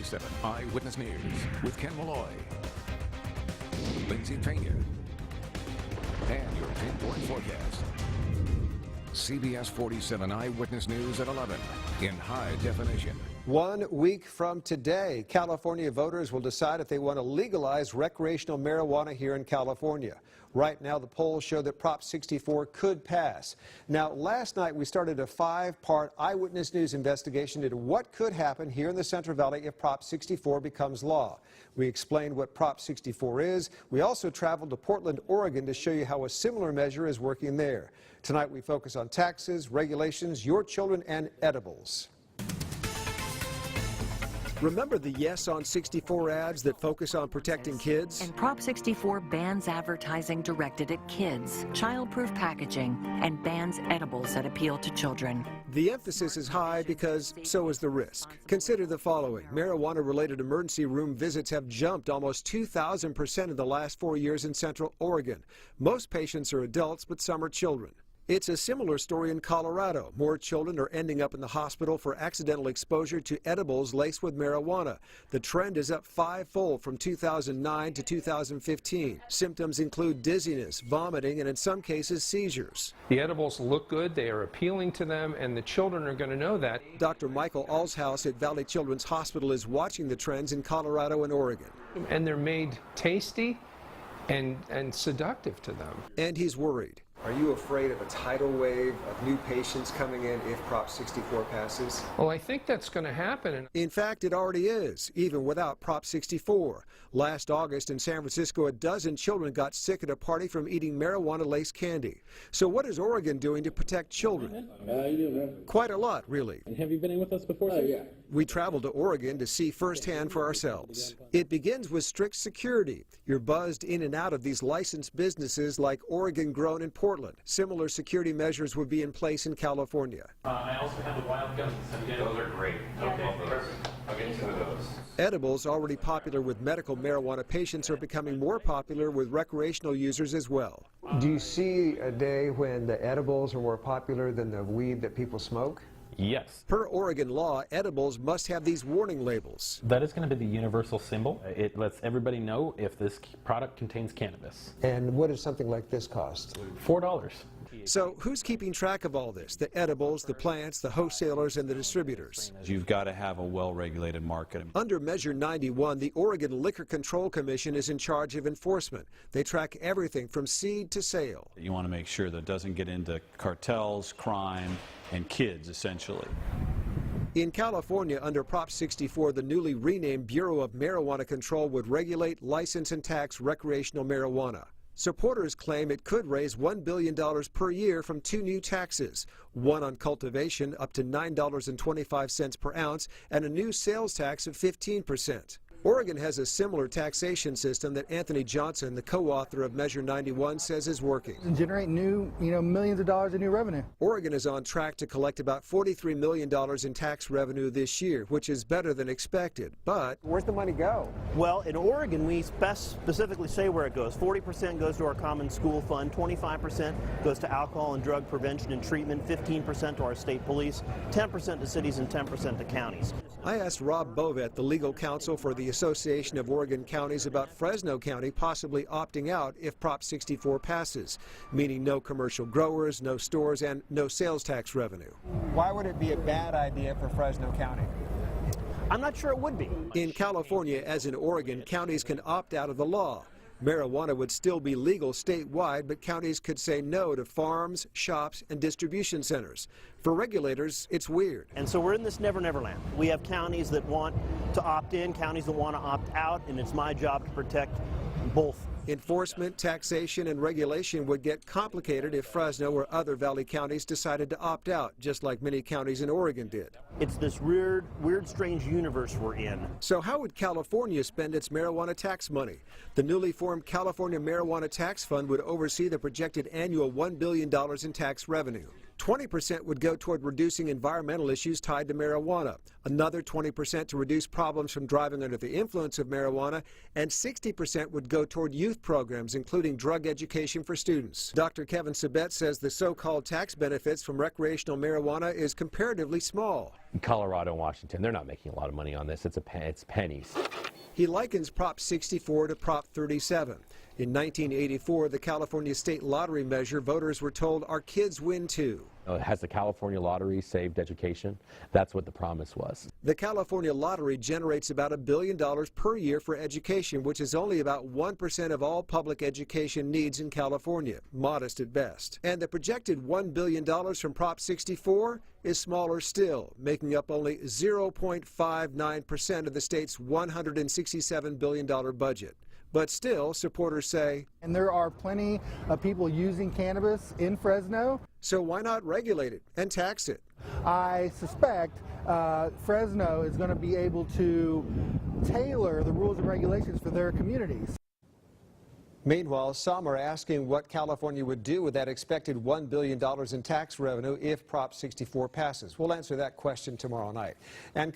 47 Eyewitness News with Ken Malloy, Lindsay Pena, and your pinpoint forecast. CBS 47 Eyewitness News at 11 in high definition. 1 week from today, California voters will decide if they want to legalize recreational marijuana here in California. Right now, the polls show that Prop 64 could pass. Now, last night we started a 5-part Eyewitness News investigation into what could happen here in the Central Valley if Prop 64 becomes law. We explained what Prop 64 is. We also traveled to Portland, Oregon to show you how a similar measure is working there. Tonight we focus on taxes, regulations, your children, and edibles. Remember the Yes on 64 ads that focus on protecting kids? And Prop 64 bans advertising directed at kids, childproof packaging, and bans edibles that appeal to children. The emphasis is high because so is the risk. Consider the following. Marijuana-related emergency room visits have jumped almost 2,000% in the last 4 years in Central Oregon. Most patients are adults, but some are children. It's a similar story in Colorado. More children are ending up in the hospital for accidental exposure to edibles laced with marijuana. The trend is up 5-fold from 2009 to 2015. Symptoms include dizziness, vomiting, and in some cases, seizures. The edibles look good, they are appealing to them, and the children are going to know that. Dr. Michael Alshouse at Valley Children's Hospital is watching the trends in Colorado and Oregon. And they're made tasty and seductive to them. And he's worried. Are you afraid of a tidal wave of new patients coming in if Prop 64 passes? Well, I think that's going to happen. In fact, it already is, even without Prop 64. Last August in San Francisco, a dozen children got sick at a party from eating marijuana-laced candy. So what is Oregon doing to protect children? Quite a lot, really. And have you been in with us before? Yeah. We traveled to Oregon to see firsthand for ourselves. It begins with strict security. You're buzzed in and out of these licensed businesses like Oregon Grown in Portland. Similar security measures would be in place in California. I also have the wild guns. Those are great. I'll get 2 of those. Edibles, already popular with medical marijuana patients, are becoming more popular with recreational users as well. Do you see a day when the edibles are more popular than the weed that people smoke? Yes. Per Oregon law, edibles must have these warning labels. That is going to be the universal symbol. It lets everybody know if this product contains cannabis. And what does something like this cost? $4. So who's keeping track of all this? The edibles, the plants, the wholesalers, and the distributors. You've got to have a well-regulated market. Under Measure 91, the Oregon Liquor Control Commission is in charge of enforcement. They track everything from seed to sale. You want to make sure that it doesn't get into cartels, crime, and kids, essentially. In California, under Prop 64, the newly renamed Bureau of Marijuana Control would regulate, license, and tax recreational marijuana. Supporters claim it could raise $1 billion per year from 2 new taxes, one on cultivation up to $9.25 per ounce and a new sales tax of 15%. Oregon has a similar taxation system that Anthony Johnson, the co-author of Measure 91, says is working. And generate new, millions of dollars in new revenue. Oregon is on track to collect about $43 million in tax revenue this year, which is better than expected. But where's the money go? Well, in Oregon, we specifically say where it goes. 40% goes to our common school fund, 25% goes to alcohol and drug prevention and treatment, 15% to our state police, 10% to cities, and 10% to counties. I asked Rob Bovet, the legal counsel for the Association of Oregon Counties, about Fresno County possibly opting out if Prop 64 passes, meaning no commercial growers, no stores, and no sales tax revenue. Why would it be a bad idea for Fresno County? I'm not sure it would be. In California, as in Oregon, counties can opt out of the law. Marijuana would still be legal statewide, but counties could say no to farms, shops, and distribution centers. For regulators, it's weird. And so we're in this never land. We have counties that want to opt in, counties that want to opt out, and it's my job to protect both. Enforcement, taxation, and regulation would get complicated if Fresno or other Valley counties decided to opt out, just like many counties in Oregon did. It's this weird, strange universe we're in. So how would California spend its marijuana tax money? The newly formed California Marijuana Tax Fund would oversee the projected annual $1 billion in tax revenue. 20% would go toward reducing environmental issues tied to marijuana, another 20% to reduce problems from driving under the influence of marijuana, and 60% would go toward youth programs, including drug education for students. Dr. Kevin Sabet says the so-called tax benefits from recreational marijuana is comparatively small. In Colorado and Washington, they're not making a lot of money on this. It's pennies. He likens Prop 64 to Prop 37. In 1984, the California state lottery measure, voters were told our kids win too. Has the California lottery saved education? That's what the promise was. The California lottery generates about $1 billion per year for education, which is only about 1% of all public education needs in California, modest at best. And the projected $1 billion from Prop 64 is smaller still, making up only 0.59% of the state's $167 billion budget. But still, supporters say, And there are plenty of people using cannabis in Fresno. So why not regulate it and tax it? I suspect Fresno is going to be able to tailor the rules and regulations for their communities. Meanwhile, some are asking what California would do with that expected $1 billion in tax revenue if Prop 64 passes. We'll answer that question tomorrow night. And